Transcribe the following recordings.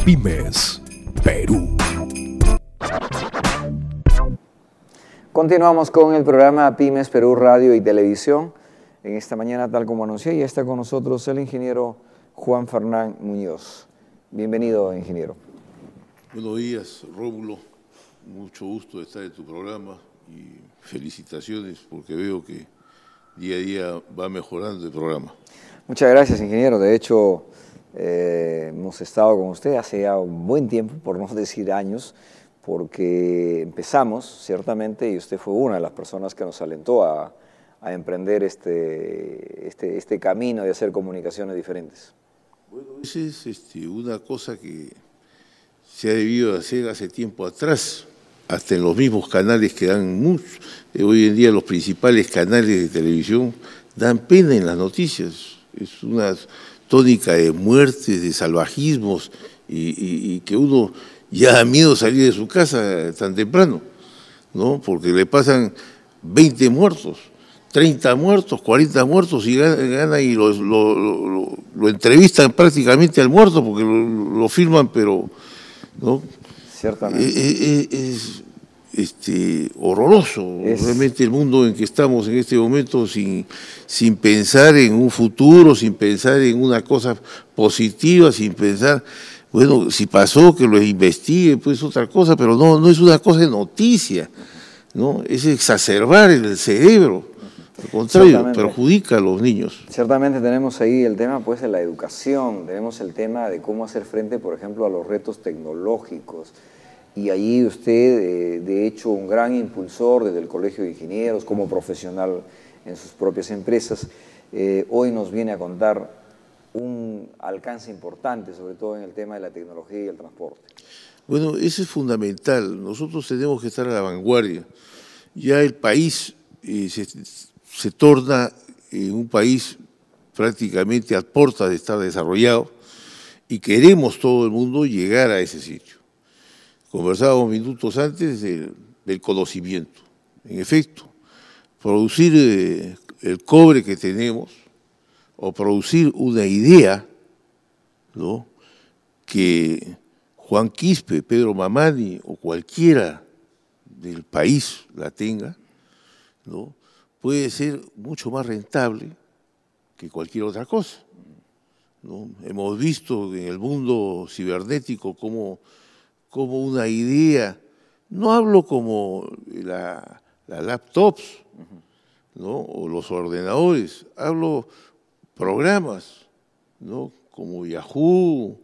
Pymes Perú. Continuamos con el programa Pymes Perú Radio y Televisión. En esta mañana, tal como anuncié, ya está con nosotros el ingeniero Juan Fernán Muñoz. Bienvenido, ingeniero. Buenos días, Rómulo. Mucho gusto de estar en tu programa y felicitaciones porque veo que día a día va mejorando el programa. Muchas gracias, ingeniero. De hecho, hemos estado con usted hace ya un buen tiempo, por no decir años, porque empezamos, ciertamente, y usted fue una de las personas que nos alentó a emprender este camino de hacer comunicaciones diferentes. Bueno, esa es una cosa que se ha debido hacer hace tiempo atrás, hasta en los mismos canales que dan mucho. Hoy en día los principales canales de televisión dan pena en las noticias. Es una tónica de muertes, de salvajismos, y que uno ya da miedo salir de su casa tan temprano, ¿no? Porque le pasan 20 muertos, 30 muertos, 40 muertos y gana y lo entrevistan prácticamente al muerto porque lo filman, pero ¿no? Ciertamente. Es horroroso realmente el mundo en que estamos en este momento, sin pensar en un futuro, sin pensar en una cosa positiva, sin pensar, bueno, si pasó que lo investigue, pues otra cosa, pero no es una cosa de noticia, ¿no? Es exacerbar el cerebro, al contrario, perjudica a los niños. Ciertamente tenemos ahí el tema pues de la educación, tenemos el tema de cómo hacer frente, por ejemplo, a los retos tecnológicos. Y allí usted, de hecho, un gran impulsor desde el Colegio de Ingenieros, como profesional en sus propias empresas, hoy nos viene a contar un alcance importante, sobre todo en el tema de la tecnología y el transporte. Bueno, eso es fundamental. Nosotros tenemos que estar a la vanguardia. Ya el país se torna un país prácticamente a puertas de estar desarrollado y queremos todo el mundo llegar a ese sitio. Conversábamos minutos antes del conocimiento. En efecto, producir el cobre que tenemos o producir una idea, ¿no?, que Juan Quispe, Pedro Mamani o cualquiera del país la tenga, ¿no?, puede ser mucho más rentable que cualquier otra cosa, ¿no? Hemos visto en el mundo cibernético cómo una idea, no hablo como la laptops, ¿no?, o los ordenadores, hablo programas, ¿no?, como Yahoo,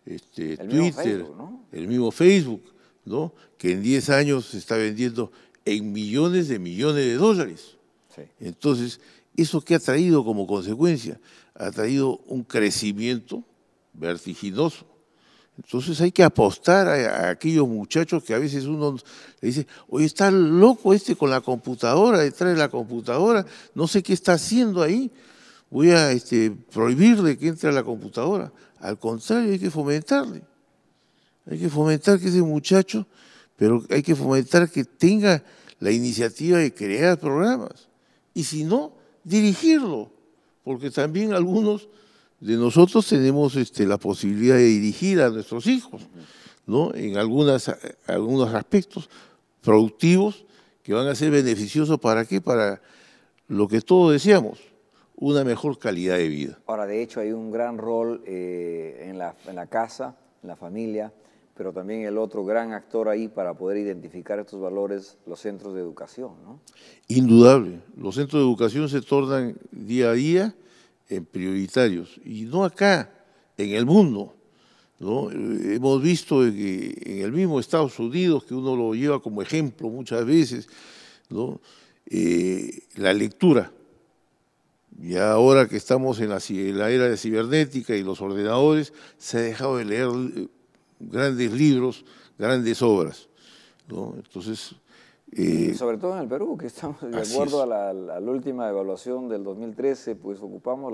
Twitter, el mismo Facebook, ¿no?, que en 10 años se está vendiendo en millones de dólares. Sí. Entonces, ¿eso qué ha traído como consecuencia? Ha traído un crecimiento vertiginoso. Entonces hay que apostar a aquellos muchachos que a veces uno le dice, oye, está loco con la computadora, detrás de la computadora, no sé qué está haciendo ahí, voy a prohibirle que entre a la computadora. Al contrario, hay que fomentarle. Hay que fomentar que ese muchacho, pero hay que fomentar que tenga la iniciativa de crear programas. Y si no, dirigirlo, porque también algunos de nosotros tenemos la posibilidad de dirigir a nuestros hijos, ¿no?, en algunos aspectos productivos que van a ser beneficiosos. ¿Para qué? Para lo que todos deseamos, una mejor calidad de vida. Ahora, de hecho, hay un gran rol en la casa, en la familia, pero también el otro gran actor ahí para poder identificar estos valores, los centros de educación, ¿no? Indudable. Los centros de educación se tornan día a día en prioritarios, y no acá, en el mundo, ¿no? Hemos visto que en el mismo Estados Unidos, que uno lo lleva como ejemplo muchas veces, ¿no?, la lectura. Ya ahora que estamos en la era de cibernética y los ordenadores, se ha dejado de leer grandes libros, grandes obras, ¿no? Entonces, y sobre todo en el Perú, que estamos de acuerdo a la última evaluación del 2013, pues ocupamos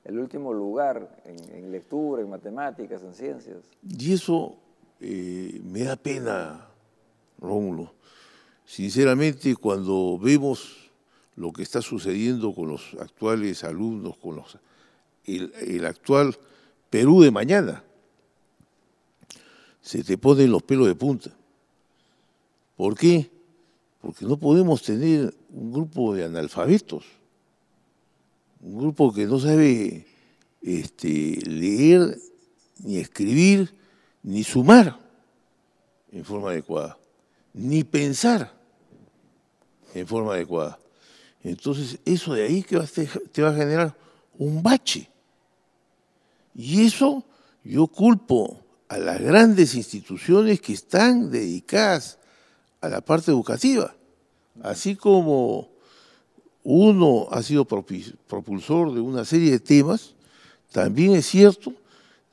el último lugar en lectura, en matemáticas, en ciencias. Y eso me da pena, Rómulo. Sinceramente, cuando vemos lo que está sucediendo con los actuales alumnos, con el actual Perú de mañana, se te ponen los pelos de punta. ¿Por qué? Porque no podemos tener un grupo de analfabetos, un grupo que no sabe leer, ni escribir, ni sumar en forma adecuada, ni pensar en forma adecuada. Entonces, eso de ahí que te va a generar un bache. Y eso yo culpo a las grandes instituciones que están dedicadas a la parte educativa. Así como uno ha sido propulsor de una serie de temas, también es cierto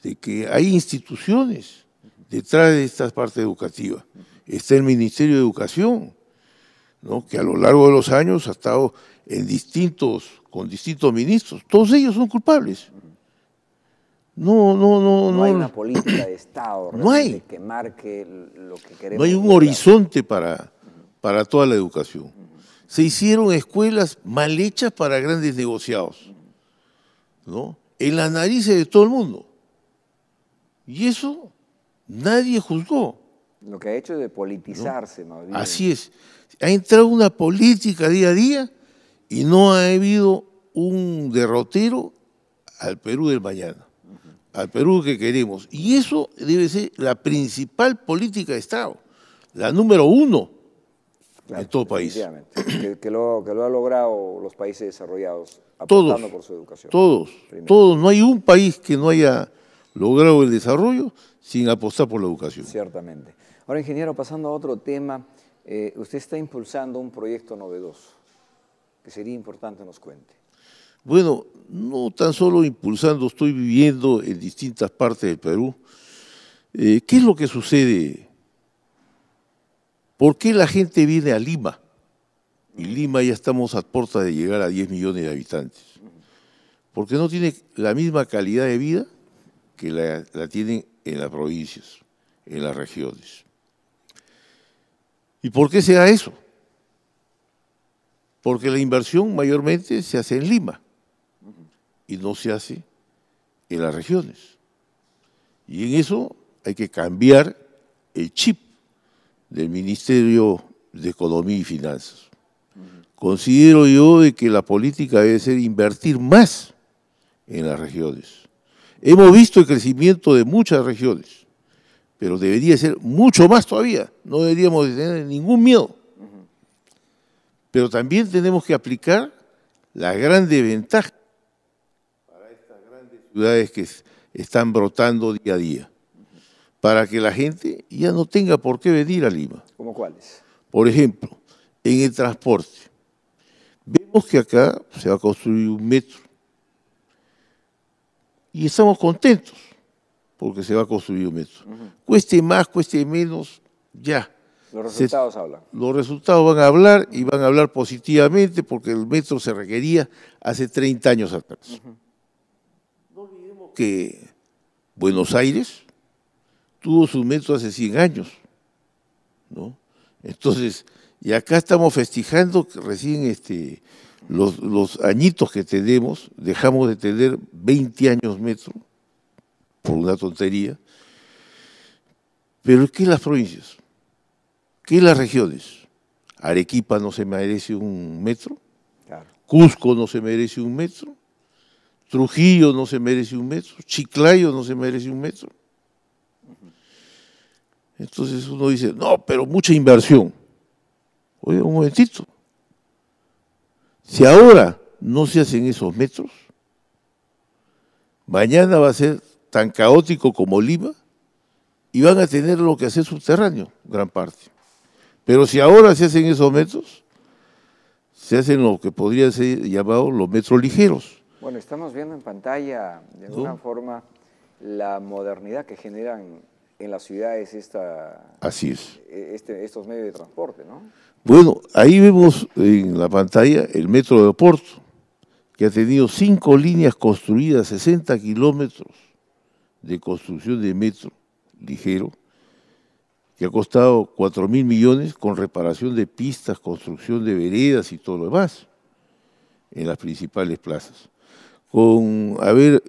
de que hay instituciones detrás de esta parte educativa. Está el Ministerio de Educación, ¿no?, que a lo largo de los años ha estado con distintos ministros. Todos ellos son culpables. No hay una política de Estado no hay, que marque lo que queremos. no hay un lograr. horizonte para toda la educación. Se hicieron escuelas mal hechas para grandes negociados, ¿no?, en las narices de todo el mundo. Y eso nadie juzgó. Lo que ha hecho es de politizarse, ¿no? más bien. Así es. Ha entrado una política día a día y no ha habido un derrotero al Perú del mañana, al Perú que queremos. Y eso debe ser la principal política de Estado, la número 1 en todo país. Que lo ha logrado los países desarrollados, apostando por su educación. Todos. No hay un país que no haya logrado el desarrollo sin apostar por la educación. Ciertamente. Ahora, ingeniero, pasando a otro tema, usted está impulsando un proyecto novedoso, que sería importante nos cuente. Bueno, no tan solo impulsando, estoy viviendo en distintas partes del Perú. ¿Qué es lo que sucede? ¿Por qué la gente viene a Lima? Y Lima ya estamos a puerta de llegar a 10 millones de habitantes. Porque no tiene la misma calidad de vida que la tienen en las provincias, en las regiones. ¿Y por qué se da eso? Porque la inversión mayormente se hace en Lima y no se hace en las regiones. Y en eso hay que cambiar el chip del Ministerio de Economía y Finanzas. Considero yo de que la política debe ser invertir más en las regiones. Hemos visto el crecimiento de muchas regiones, pero debería ser mucho más todavía. No deberíamos de tener ningún miedo. Pero también tenemos que aplicar la grande ventaja para estas grandes ciudades que están brotando día a día, para que la gente ya no tenga por qué venir a Lima. ¿Cómo cuáles? Por ejemplo, en el transporte. Vemos que acá se va a construir un metro y estamos contentos porque se va a construir un metro. Cueste más, cueste menos, ya. Los resultados hablan. Los resultados van a hablar y van a hablar positivamente porque el metro se requería hace 30 años atrás. No olvidemos que Buenos Aires tuvo su metro hace 100 años, ¿no? Entonces, y acá estamos festejando que recién los añitos que tenemos, dejamos de tener 20 años metro, por una tontería. Pero ¿qué las provincias? ¿Qué las regiones? Arequipa no se merece un metro, Claro. Cusco no se merece un metro, Trujillo no se merece un metro, Chiclayo no se merece un metro. Entonces uno dice, no, pero mucha inversión. Oye, un momentito. Si ahora no se hacen esos metros, mañana va a ser tan caótico como Lima y van a tener lo que hacer subterráneo, gran parte. Pero si ahora se hacen esos metros, se hacen lo que podría ser llamado los metros ligeros. Bueno, estamos viendo en pantalla, de alguna forma, la modernidad que generan en las ciudades Así es. estos medios de transporte, ¿no? Bueno, ahí vemos en la pantalla el metro de Oporto, que ha tenido 5 líneas construidas, 60 kilómetros de construcción de metro ligero, que ha costado 4.000 millones con reparación de pistas, construcción de veredas y todo lo demás en las principales plazas. Con haber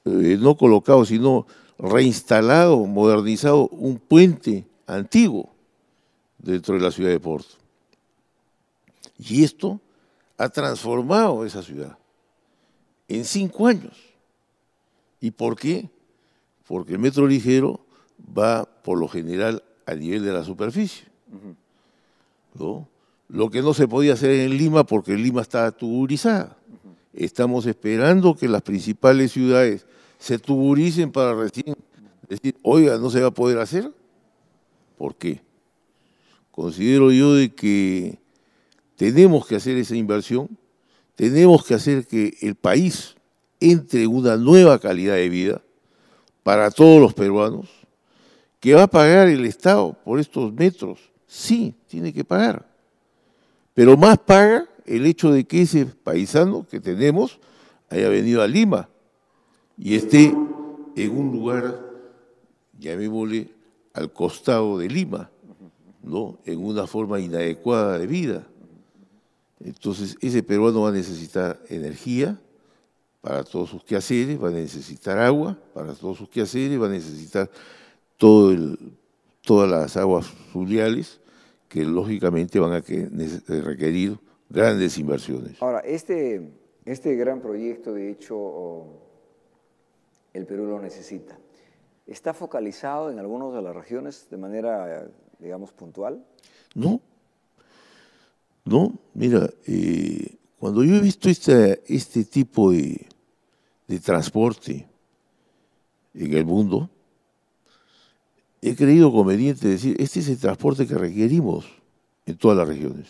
no colocado, sino reinstalado, modernizado un puente antiguo dentro de la ciudad de Porto. Y esto ha transformado esa ciudad en 5 años. ¿Y por qué? Porque el metro ligero va, por lo general, a nivel de la superficie, ¿no? Lo que no se podía hacer en Lima porque Lima está tuburizada. Estamos esperando que las principales ciudades se tuburicen para recién decir, oiga, ¿no se va a poder hacer? ¿Por qué? Considero yo de que tenemos que hacer esa inversión, tenemos que hacer que el país entre en una nueva calidad de vida para todos los peruanos, que va a pagar el Estado por estos metros. Sí, tiene que pagar. Pero más paga el hecho de que ese paisano que tenemos haya venido a Lima y esté en un lugar, llamémosle, al costado de Lima, ¿no? En una forma inadecuada de vida. Entonces, ese peruano va a necesitar energía para todos sus quehaceres, va a necesitar agua para todos sus quehaceres, va a necesitar todas las aguas fluviales que lógicamente van a requerir grandes inversiones. Ahora, este gran proyecto, de hecho, el Perú lo necesita. ¿Está focalizado en algunas de las regiones de manera, digamos, puntual? No, mira, cuando yo he visto este tipo de transporte en el mundo, he creído conveniente decir, este es el transporte que requerimos en todas las regiones.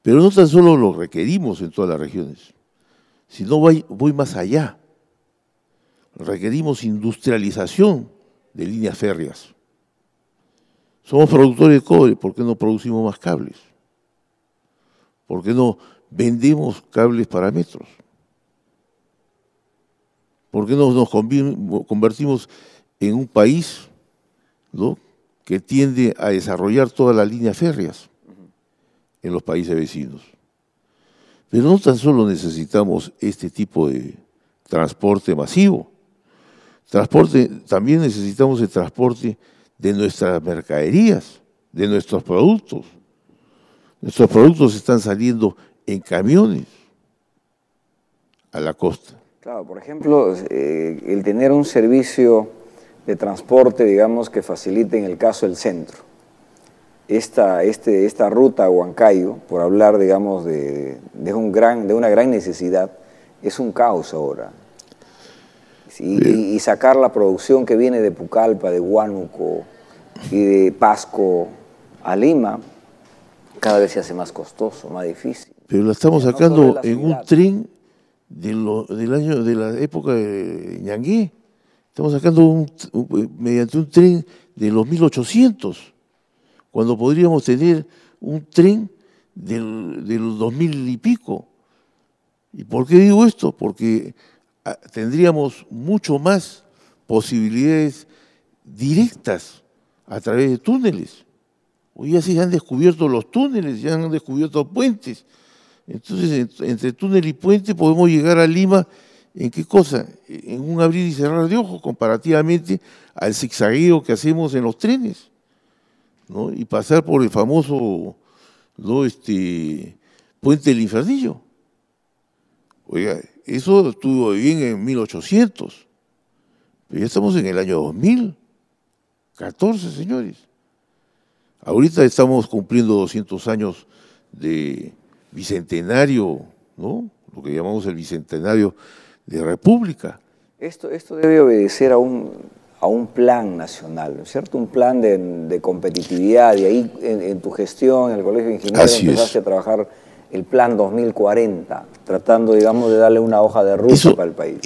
Pero no tan solo lo requerimos en todas las regiones, sino voy más allá. Requerimos industrialización de líneas férreas. Somos productores de cobre, ¿por qué no producimos más cables? ¿Por qué no vendemos cables para metros? ¿Por qué no nos convertimos en un país, ¿no?, que tiende a desarrollar todas las líneas férreas en los países vecinos? Pero no tan solo necesitamos este tipo de transporte masivo, también necesitamos el transporte de nuestras mercaderías, de nuestros productos. Nuestros productos están saliendo en camiones a la costa. Claro, por ejemplo, el tener un servicio de transporte, digamos, que facilite en el caso del centro. Esta ruta a Huancayo, por hablar, digamos, de una gran necesidad, es un caos ahora. Y sacar la producción que viene de Pucallpa, de Huánuco y de Pasco a Lima, cada vez se hace más costoso, más difícil. Pero la estamos sacando en un tren de la época de Ñangué. Estamos sacando mediante un tren de los 1800, cuando podríamos tener un tren de los 2000 y pico. ¿Y por qué digo esto? Porque tendríamos mucho más posibilidades directas a través de túneles. Hoy ya se han descubierto los túneles, ya han descubierto puentes. Entonces, entre túnel y puente podemos llegar a Lima, ¿en qué cosa? En un abrir y cerrar de ojos, comparativamente al zigzagueo que hacemos en los trenes, ¿no? Y pasar por el famoso, ¿no?, puente del Infernillo. Oiga, eso estuvo bien en 1800, pero ya estamos en el año 2014, señores. Ahorita estamos cumpliendo 200 años de bicentenario, ¿no?, lo que llamamos el bicentenario de República. Esto debe obedecer a un plan nacional, ¿no es cierto? Un plan de competitividad, y ahí en tu gestión, en el Colegio de Ingenieros, empezaste a trabajar el plan 2040, tratando, digamos, de darle una hoja de ruta para el país.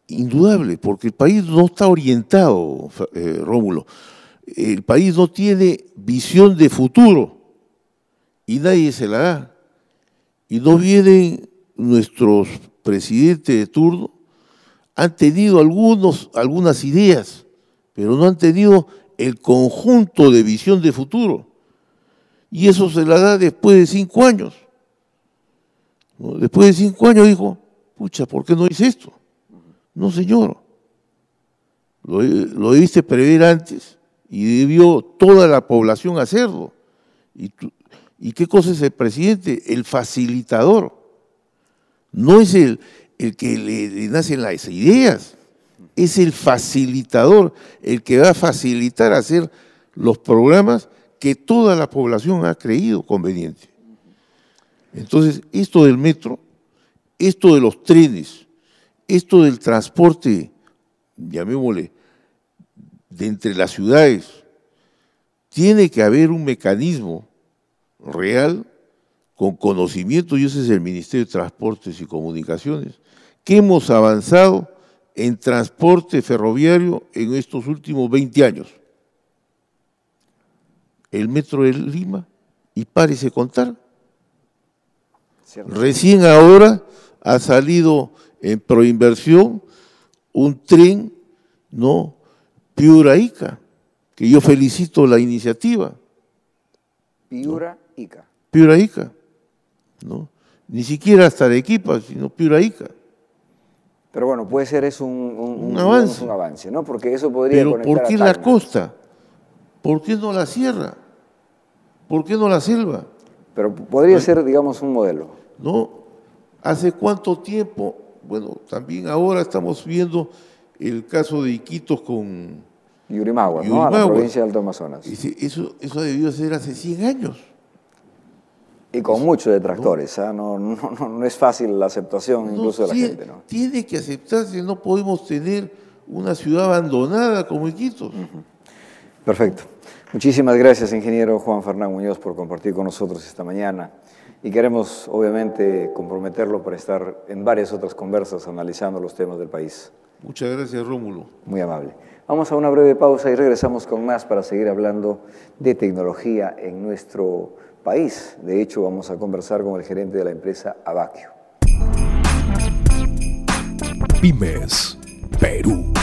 Indudable, porque el país no está orientado, Rómulo. El país no tiene visión de futuro y nadie se la da. Y no vienen nuestros presidentes de turno, han tenido algunas ideas, pero no han tenido el conjunto de visión de futuro. Y eso se la da después de 5 años. Después de 5 años dijo, pucha, ¿por qué no hice esto? No, señor. Lo debiste prever antes y debió toda la población hacerlo. ¿Y qué cosa es el presidente? El facilitador. No es el que le nacen las ideas, es el facilitador, el que va a facilitar hacer los programas que toda la población ha creído conveniente. Entonces, esto del metro, esto de los trenes, esto del transporte, llamémosle, de entre las ciudades, tiene que haber un mecanismo real, con conocimiento, y ese es el Ministerio de Transportes y Comunicaciones, que hemos avanzado en transporte ferroviario en estos últimos 20 años. El metro de Lima, y párese contar. ¿Cierto? Recién ahora ha salido en proinversión un tren, ¿no? Piura-Ica, que yo felicito la iniciativa. Piura-Ica. Piura-Ica, ¿no? Ni siquiera hasta Arequipa, sino Piura-Ica. Pero bueno, puede ser eso un avance. Un avance, ¿no? Porque eso podría Pero conectar ¿por qué a la Tacna. costa? ¿Por qué no la sierra? ¿Por qué no la selva? Pero podría ser, digamos, un modelo. ¿No? ¿Hace cuánto tiempo? Bueno, también ahora estamos viendo el caso de Iquitos con Yurimaguas, ¿no? A la provincia de Alto Amazonas. Eso ha debido ser hace 100 años. Y con muchos detractores, ¿ah? No es fácil la aceptación incluso de la gente, ¿no? Tiene que aceptarse, no podemos tener una ciudad abandonada como Iquitos. Perfecto. Muchísimas gracias, ingeniero Juan Fernán Muñoz, por compartir con nosotros esta mañana. Y queremos, obviamente, comprometerlo para estar en varias otras conversas analizando los temas del país. Muchas gracias, Rómulo. Muy amable. Vamos a una breve pausa y regresamos con más para seguir hablando de tecnología en nuestro país. De hecho, vamos a conversar con el gerente de la empresa Abaquio. Pymes Perú.